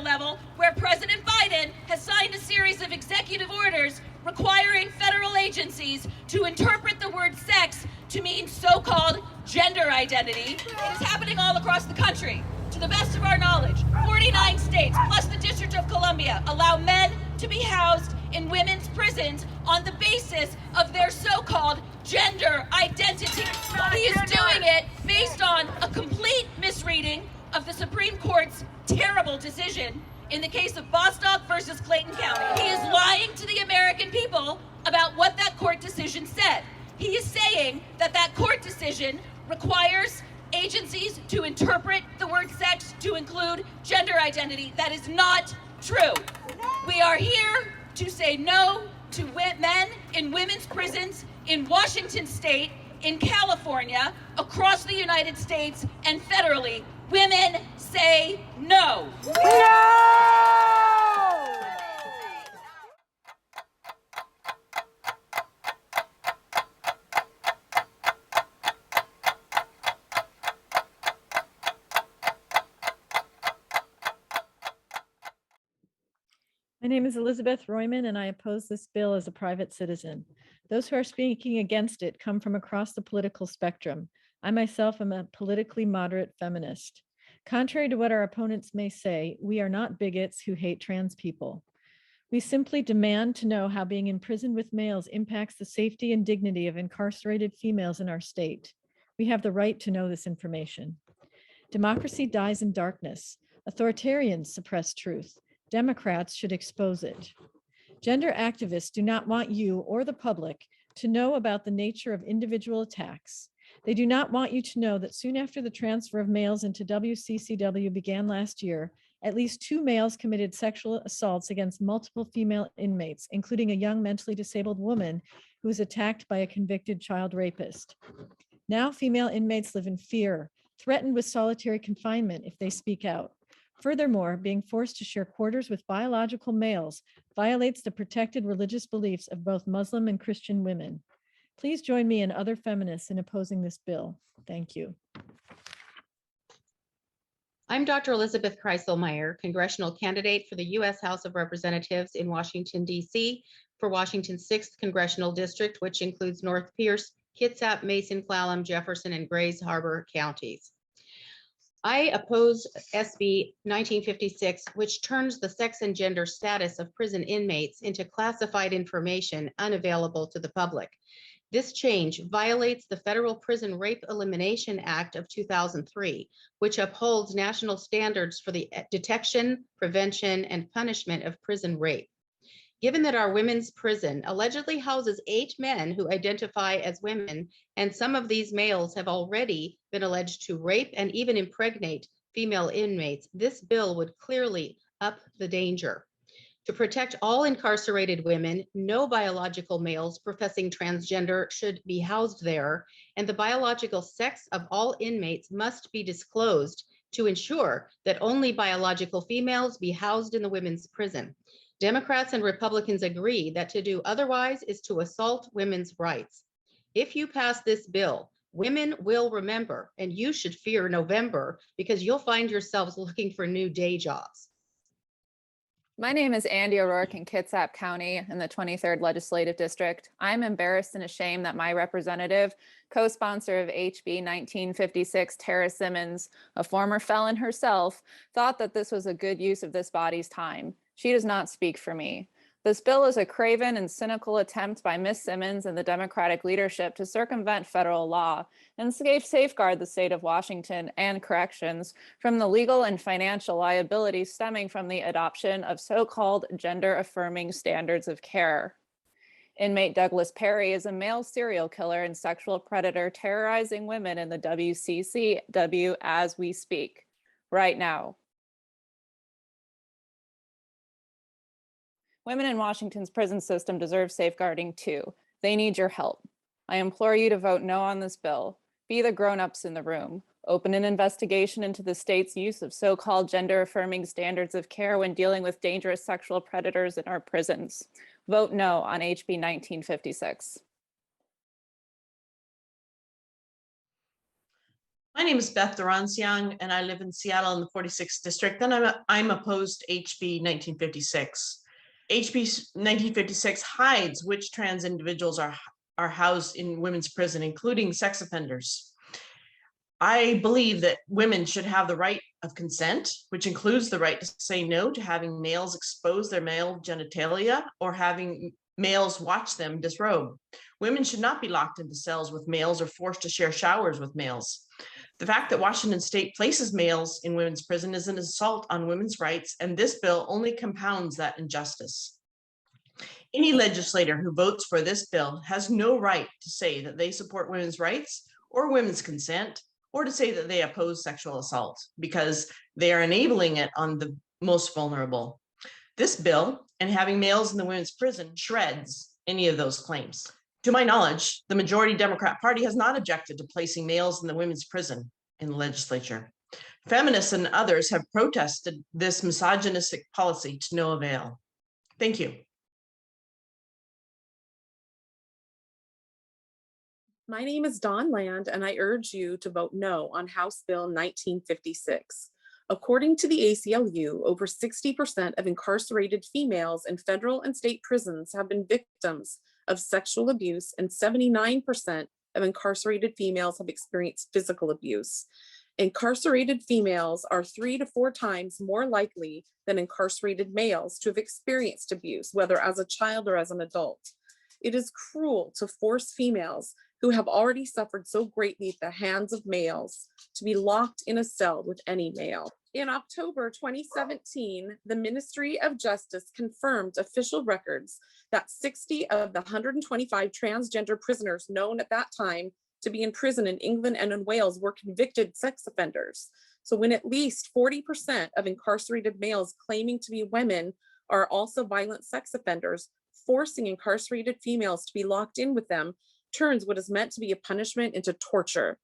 federal level, where President Biden has signed a series of executive orders requiring federal agencies to interpret the word sex to mean so-called gender identity. It is happening all across the country. To the best of our knowledge, 49 states, plus the District of Columbia, allow men to be housed in women's prisons on the basis of their so-called gender identity. He is doing it based on a complete misreading of the Supreme Court's terrible decision in the case of Bostock versus Clayton County. He is lying to the American people about what that court decision said. He is saying that that court decision requires agencies to interpret the word sex to include gender identity. That is not true. We are here to say no to men in women's prisons in Washington State, in California, across the United States, and federally. Women say no. No! My name is Elizabeth Royman, and I oppose this bill as a private citizen. Those who are speaking against it come from across the political spectrum. I myself am a politically moderate feminist. Contrary to what our opponents may say, we are not bigots who hate trans people. We simply demand to know how being imprisoned with males impacts the safety and dignity of incarcerated females in our state. We have the right to know this information. Democracy dies in darkness. Authoritarians suppress truth. Democrats should expose it. Gender activists do not want you or the public to know about the nature of individual attacks. They do not want you to know that soon after the transfer of males into WCCW began last year, at least 2 males committed sexual assaults against multiple female inmates, including a young mentally disabled woman who was attacked by a convicted child rapist. Now female inmates live in fear, threatened with solitary confinement if they speak out. Furthermore, being forced to share quarters with biological males violates the protected religious beliefs of both Muslim and Christian women. Please join me and other feminists in opposing this bill. Thank you. I'm Dr. Elizabeth Kreiselmeyer, congressional candidate for the U.S. House of Representatives in Washington, D.C. for Washington's 6th Congressional District, which includes North Pierce, Kitsap, Mason, Clallam, Jefferson, and Grays Harbor counties. I oppose SB 1956, which turns the sex and gender status of prison inmates into classified information unavailable to the public. This change violates the Federal Prison Rape Elimination Act of 2003, which upholds national standards for the detection, prevention, and punishment of prison rape. Given that our women's prison allegedly houses 8 men who identify as women, and some of these males have already been alleged to rape and even impregnate female inmates, this bill would clearly up the danger. To protect all incarcerated women, no biological males professing transgender should be housed there, and the biological sex of all inmates must be disclosed to ensure that only biological females be housed in the women's prison. Democrats and Republicans agree that to do otherwise is to assault women's rights. If you pass this bill, women will remember, and you should fear November because you'll find yourselves looking for new day jobs. My name is Andy O'Rourke in Kitsap County in the 23rd Legislative District. I'm embarrassed and ashamed that my representative, co-sponsor of HB 1956, Tara Simmons, a former felon herself, thought that this was a good use of this body's time. She does not speak for me. This bill is a craven and cynical attempt by Ms. Simmons and the Democratic leadership to circumvent federal law and safeguard the state of Washington and corrections from the legal and financial liability stemming from the adoption of so-called gender-affirming standards of care. Inmate Douglas Perry is a male serial killer and sexual predator terrorizing women in the WCCW as we speak, right now. Women in Washington's prison system deserve safeguarding too. They need your help. I implore you to vote no on this bill. Be the grown-ups in the room. Open an investigation into the state's use of so-called gender-affirming standards of care when dealing with dangerous sexual predators in our prisons. Vote no on HB 1956. My name is Beth Duranciang, and I live in Seattle in the 46th district, and I'm opposed to HB 1956. HB 1956 hides which trans individuals are housed in women's prison, including sex offenders. I believe that women should have the right of consent, which includes the right to say no to having males expose their male genitalia or having males watch them disrobe. Women should not be locked into cells with males or forced to share showers with males. The fact that Washington State places males in women's prison is an assault on women's rights, and this bill only compounds that injustice. Any legislator who votes for this bill has no right to say that they support women's rights or women's consent, or to say that they oppose sexual assault, because they are enabling it on the most vulnerable. This bill and having males in the women's prison shreds any of those claims. To my knowledge, the majority Democrat Party has not objected to placing males in the women's prison in the legislature. Feminists and others have protested this misogynistic policy to no avail. Thank you. My name is Dawn Land, and I urge you to vote no on House Bill 1956. According to the ACLU, over 60% of incarcerated females in federal and state prisons have been victims of sexual abuse, and 79% of incarcerated females have experienced physical abuse. Incarcerated females are 3 to 4 times more likely than incarcerated males to have experienced abuse, whether as a child or as an adult. It is cruel to force females who have already suffered so greatly at the hands of males to be locked in a cell with any male. In October 2017, the Ministry of Justice confirmed official records that 60 of the 125 transgender prisoners known at that time to be in prison in England and in Wales were convicted sex offenders. So when at least 40% of incarcerated males claiming to be women are also violent sex offenders, forcing incarcerated females to be locked in with them turns what is meant to be a punishment into torture.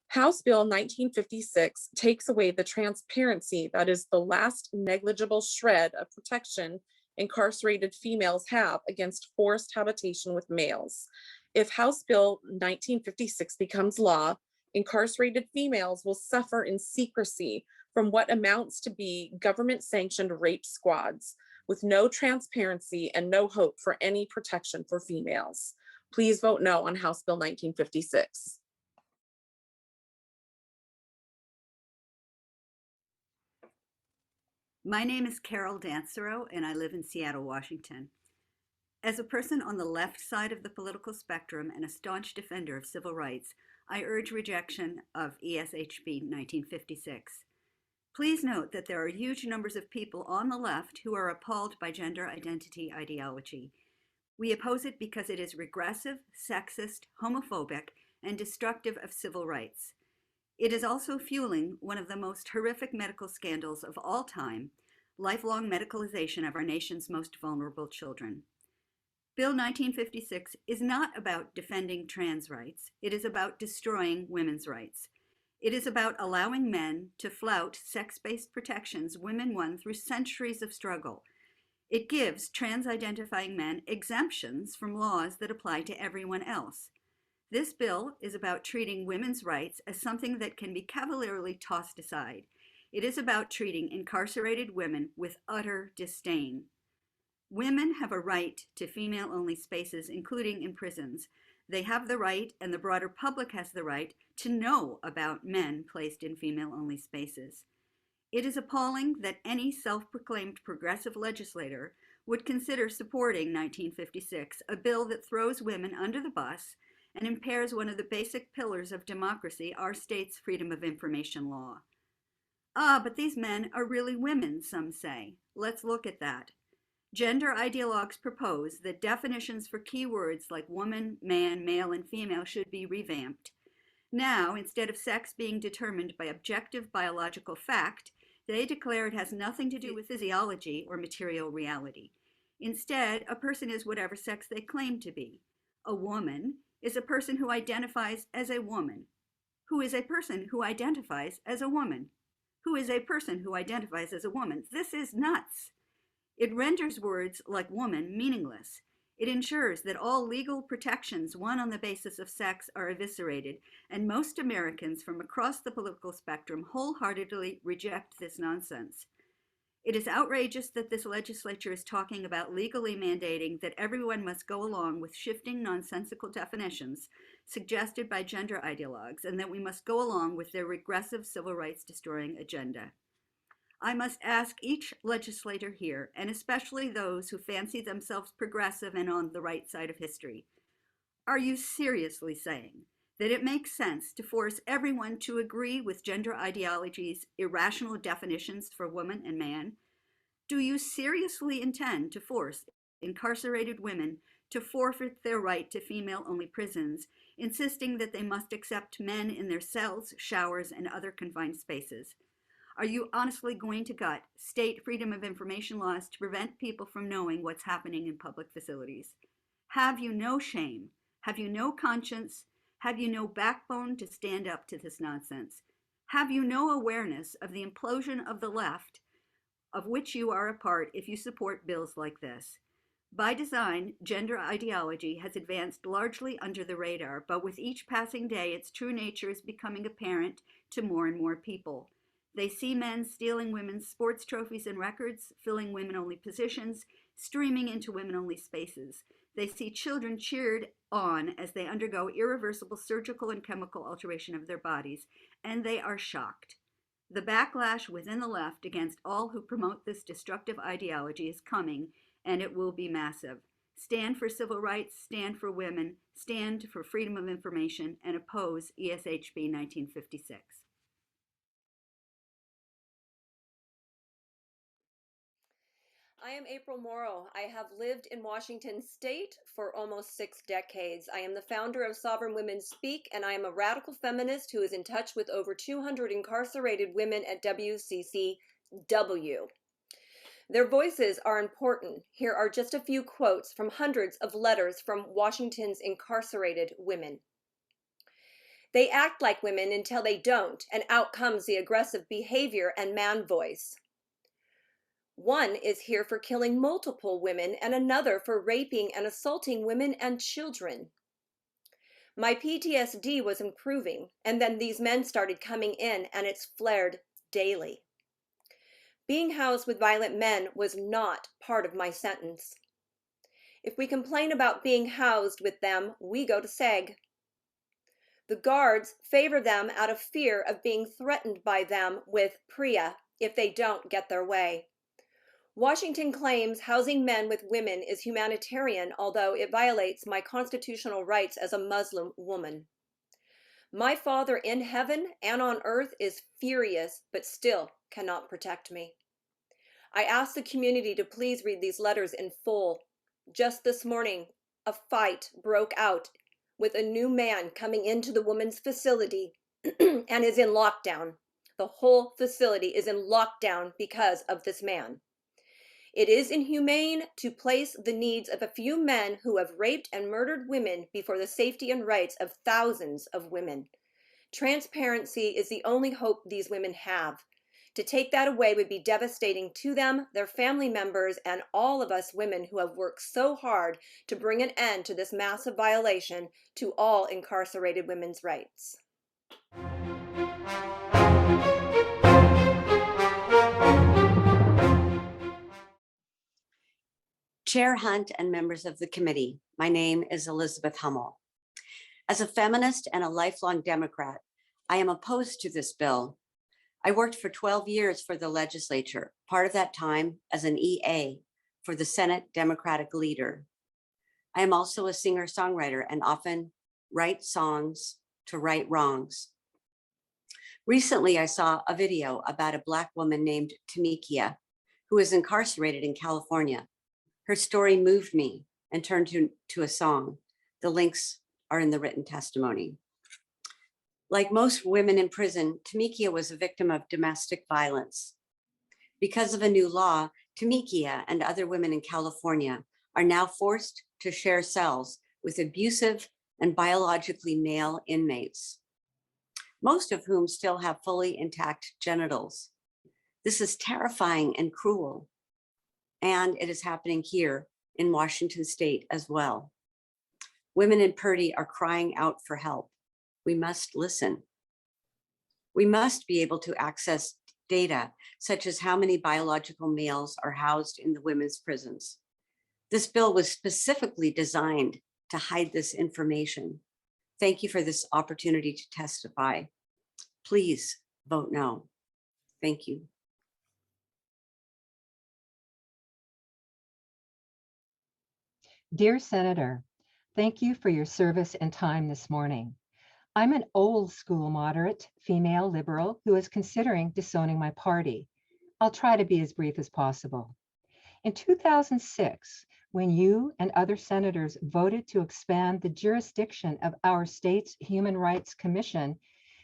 House Bill 1956 takes away the transparency that is the last negligible shred of protection incarcerated females have against forced habitation with males. If House Bill 1956 becomes law, incarcerated females will suffer in secrecy from what amounts to be government-sanctioned rape squads, with no transparency and no hope for any protection for females. Please vote no on House Bill 1956. My name is Carol Dancero, and I live in Seattle, Washington. As a person on the left side of the political spectrum and a staunch defender of civil rights, I urge rejection of ESHB 1956. Please note that there are huge numbers of people on the left who are appalled by gender identity ideology. We oppose it because it is regressive, sexist, homophobic, and destructive of civil rights. It is also fueling one of the most horrific medical scandals of all time, lifelong medicalization of our nation's most vulnerable children. Bill 1956 is not about defending trans rights. It is about destroying women's rights. It is about allowing men to flout sex-based protections women won through centuries of struggle. It gives trans-identifying men exemptions from laws that apply to everyone else. This bill is about treating women's rights as something that can be cavalierly tossed aside. It is about treating incarcerated women with utter disdain. Women have a right to female-only spaces, including in prisons. They have the right, and the broader public has the right, to know about men placed in female-only spaces. It is appalling that any self-proclaimed progressive legislator would consider supporting 1956, a bill that throws women under the bus and impairs one of the basic pillars of democracy, our state's freedom of information law. But these men are really women, some say. Let's look at that. Gender ideologues propose that definitions for keywords like woman, man, male, and female should be revamped. Now, instead of sex being determined by objective biological fact, they declare it has nothing to do with physiology or material reality. Instead, a person is whatever sex they claim to be. A woman is a person who identifies as a woman. Who is a person who identifies as a woman? Who is a person who identifies as a woman? This is nuts. It renders words like woman meaningless. It ensures that all legal protections won on the basis of sex are eviscerated, and most Americans from across the political spectrum wholeheartedly reject this nonsense. It is outrageous that this legislature is talking about legally mandating that everyone must go along with shifting nonsensical definitions suggested by gender ideologues, and that we must go along with their regressive civil rights destroying agenda. I must ask each legislator here, and especially those who fancy themselves progressive and on the right side of history, are you seriously saying that it makes sense to force everyone to agree with gender ideology's irrational definitions for woman and man? Do you seriously intend to force incarcerated women to forfeit their right to female-only prisons, insisting that they must accept men in their cells, showers, and other confined spaces? Are you honestly going to gut state freedom of information laws to prevent people from knowing what's happening in public facilities? Have you no shame? Have you no conscience? Have you no backbone to stand up to this nonsense? Have you no awareness of the implosion of the left, of which you are a part if you support bills like this? By design, gender ideology has advanced largely under the radar, but with each passing day, its true nature is becoming apparent to more and more people. They see men stealing women's sports trophies and records, filling women-only positions, streaming into women-only spaces. They see children cheered on as they undergo irreversible surgical and chemical alteration of their bodies, and they are shocked. The backlash within the left against all who promote this destructive ideology is coming, and it will be massive. Stand for civil rights, stand for women, stand for freedom of information, and oppose ESHB 1956. I am April Morrow. I have lived in Washington State for almost 6 decades. I am the founder of Sovereign Women Speak, and I am a radical feminist who is in touch with over 200 incarcerated women at WCCW. Their voices are important. Here are just a few quotes from hundreds of letters from Washington's incarcerated women. They act like women until they don't, and out comes the aggressive behavior and man voice. One is here for killing multiple women and another for raping and assaulting women and children. My PTSD was improving, and then these men started coming in, and it's flared daily. Being housed with violent men was not part of my sentence. If we complain about being housed with them, we go to SEG. The guards favor them out of fear of being threatened by them with PREA if they don't get their way. Washington claims housing men with women is humanitarian, although it violates my constitutional rights as a Muslim woman. My Father in heaven and on earth is furious, but still cannot protect me. I ask the community to please read these letters in full. Just this morning, a fight broke out with a new man coming into the women's facility and is in lockdown. The whole facility is in lockdown because of this man. It is inhumane to place the needs of a few men who have raped and murdered women before the safety and rights of thousands of women. Transparency is the only hope these women have. To take that away would be devastating to them, their family members, and all of us women who have worked so hard to bring an end to this massive violation to all incarcerated women's rights. Chair Hunt and members of the committee, my name is Elizabeth Hummel. As a feminist and a lifelong Democrat, I am opposed to this bill. I worked for 12 years for the legislature, part of that time as an EA for the Senate Democratic leader. I am also a singer-songwriter and often write songs to right wrongs. Recently, I saw a video about a Black woman named Tamikia, who is incarcerated in California. Her story moved me and turned to a song. The links are in the written testimony. Like most women in prison, Tamikia was a victim of domestic violence. Because of a new law, Tamikia and other women in California are now forced to share cells with abusive and biologically male inmates, most of whom still have fully intact genitals. This is terrifying and cruel. And it is happening here in Washington state as well. Women in Purdy are crying out for help. We must listen. We must be able to access data such as how many biological males are housed in the women's prisons. This bill was specifically designed to hide this information. Thank you for this opportunity to testify. Please vote no. Thank you. Dear Senator, thank you for your service and time this morning. I'm an old school moderate female liberal who is considering disowning my party. I'll try to be as brief as possible. In 2006, when you and other senators voted to expand the jurisdiction of our state's Human Rights Commission,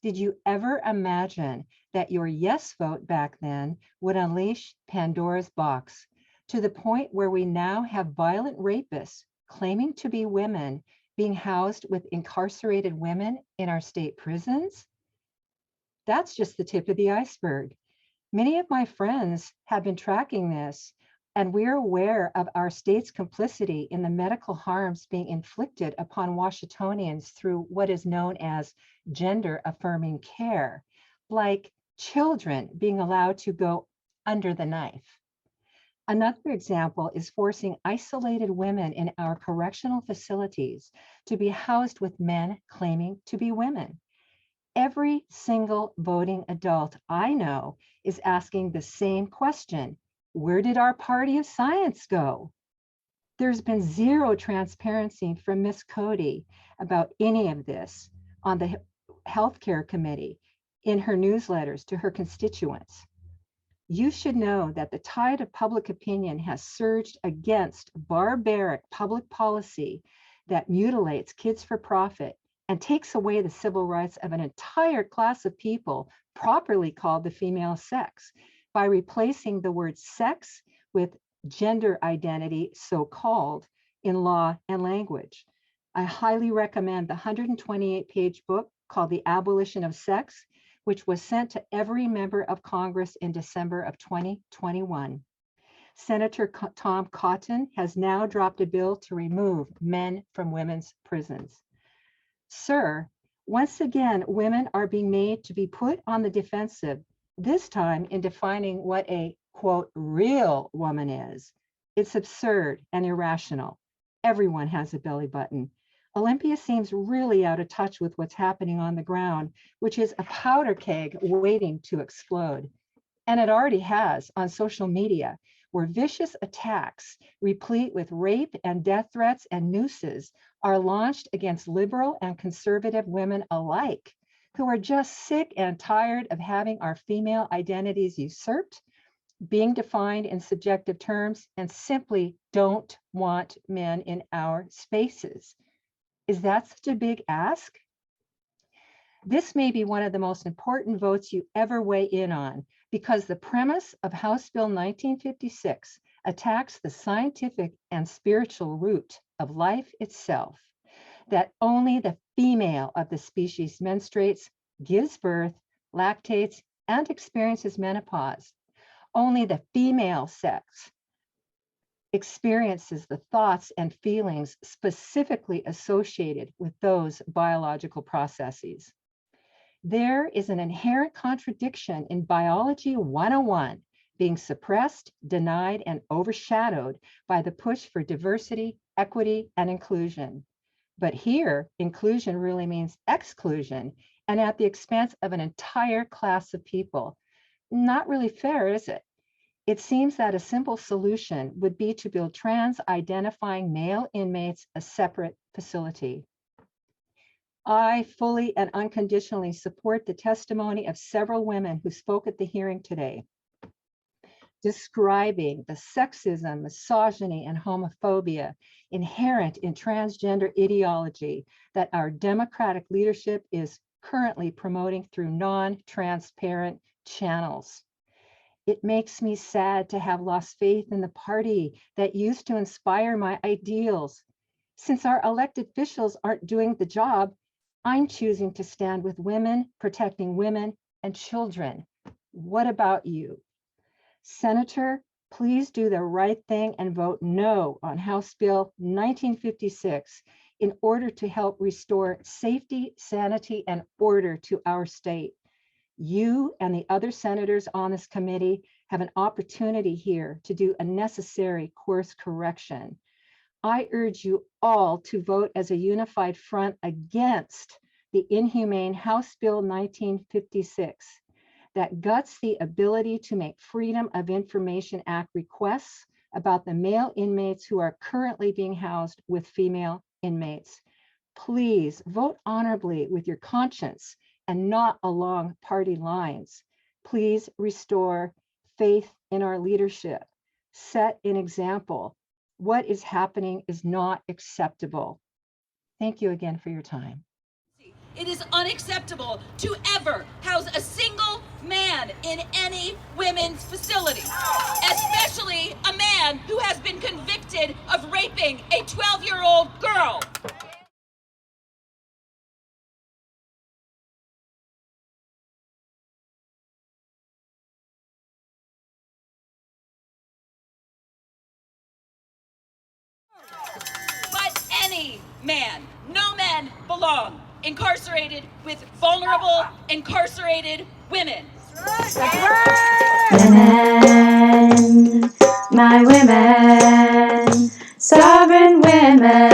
did you ever imagine that your yes vote back then would unleash Pandora's box to the point where we now have violent rapists claiming to be women being housed with incarcerated women in our state prisons? That's just the tip of the iceberg. Many of my friends have been tracking this, and we're aware of our state's complicity in the medical harms being inflicted upon Washingtonians through what is known as gender-affirming care, like children being allowed to go under the knife. Another example is forcing isolated women in our correctional facilities to be housed with men claiming to be women. Every single voting adult I know is asking the same question: where did our party of science go? There's been zero transparency from Ms. Cody about any of this on the Healthcare Committee in her newsletters to her constituents. You should know that the tide of public opinion has surged against barbaric public policy that mutilates kids for profit and takes away the civil rights of an entire class of people properly called the female sex by replacing the word sex with gender identity, so-called, in law and language. I highly recommend the 128-page book called The Abolition of Sex, which was sent to every member of Congress in December of 2021. Senator Tom Cotton has now dropped a bill to remove men from women's prisons. Sir, once again, women are being made to be put on the defensive, this time in defining what a, quote, real woman is. It's absurd and irrational. Everyone has a belly button. Olympia seems really out of touch with what's happening on the ground, which is a powder keg waiting to explode. And it already has on social media, where vicious attacks, replete with rape and death threats and nooses, are launched against liberal and conservative women alike, who are just sick and tired of having our female identities usurped, being defined in subjective terms, and simply don't want men in our spaces. Is that such a big ask? This may be one of the most important votes you ever weigh in on, because the premise of House Bill 1956 attacks the scientific and spiritual root of life itself, that only the female of the species menstruates, gives birth, lactates, and experiences menopause. Only the female sex experiences the thoughts and feelings specifically associated with those biological processes. There is an inherent contradiction in Biology 101 being suppressed, denied, and overshadowed by the push for diversity, equity, and inclusion. But here, inclusion really means exclusion, and at the expense of an entire class of people. Not really fair, is it? It seems that a simple solution would be to build trans-identifying male inmates a separate facility. I fully and unconditionally support the testimony of several women who spoke at the hearing today, describing the sexism, misogyny, and homophobia inherent in transgender ideology that our Democratic leadership is currently promoting through non-transparent channels. It makes me sad to have lost faith in the party that used to inspire my ideals. Since our elected officials aren't doing the job, I'm choosing to stand with women, protecting women and children. What about you? Senator, Please do the right thing and vote no on House Bill 1956 in order to help restore safety, sanity, and order to our state. You and the other senators on this committee have an opportunity here to do a necessary course correction. I urge you all to vote as a unified front against the inhumane House Bill 1956 that guts the ability to make Freedom of Information Act requests about the male inmates who are currently being housed with female inmates. Please vote honorably with your conscience and not along party lines. Please restore faith in our leadership. Set an example. What is happening is not acceptable. Thank you again for your time. It is unacceptable to ever house a single man in any women's facility, especially a man who has been convicted of raping a 12-year-old girl. But any man, no men belong incarcerated with vulnerable, incarcerated women. Women, my women, sovereign women.